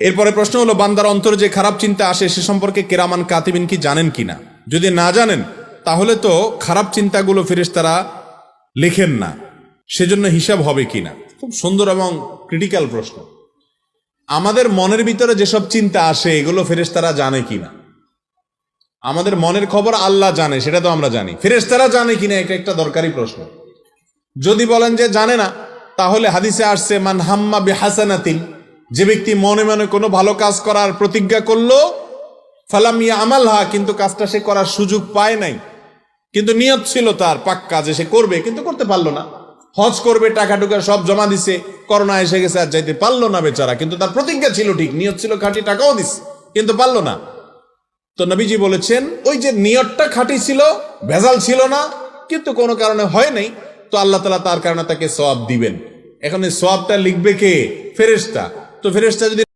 এরপরে প্রশ্ন হলো, বান্দার অন্তরে যে খারাপ চিন্তা আসে সে সম্পর্কে কিরামান কাতিবিন কি জানেন কিনা? যদি না জানেন তাহলে তো খারাপ চিন্তাগুলো ফেরেশতারা লেখেন না, সেজন্য হিসাব হবে কিনা? খুব সুন্দর এবং ক্রিটিক্যাল প্রশ্ন। আমাদের মনের ভিতরে যেসব চিন্তা আসে এগুলো ফেরেশতারা জানে কিনা? আমাদের মনের খবর আল্লাহ জানে, সেটা তো আমরা জানি। ফেরেশতারা জানে কিনা এটা একটা দরকারি প্রশ্ন। যদি বলেন যে জানে না, তাহলে হাদিসে আসছে মান হাম্মা বিহাসানাতিন, যে ব্যক্তি মনে মনে কোনো ভালো কাজ করার প্রতিজ্ঞা করলো, ফালাম ইয়ামালহা, কিন্তু কাজটা সে করার সুযোগ পায় নাই, কিন্তু নিয়ত ছিল তার পাক্কা যে সে করবে, কিন্তু করতে পারলো না। হজ করবে, টাকা টুকা সব জমা দিছে, করোনা এসে গেছে, আর যাইতে পারলো না বেচারা, কিন্তু তার প্রতিজ্ঞা ছিল ঠিক, নিয়ত ছিল খাঁটি, টাকাও দিছে, কিন্তু পারলো না। তো নবীজি বলেছেন ওই যে নিয়তটা খাঁটি ছিল, ভেজাল ছিল না, কিন্তু কোনো কারণে হয় নাই, তো আল্লাহ তাআলা তার কারণে তাকে সওয়াব দিবেন। এখন এই সওয়াবটা লিখবে কে? ফেরেশতা। তো ফেরেশতা যদি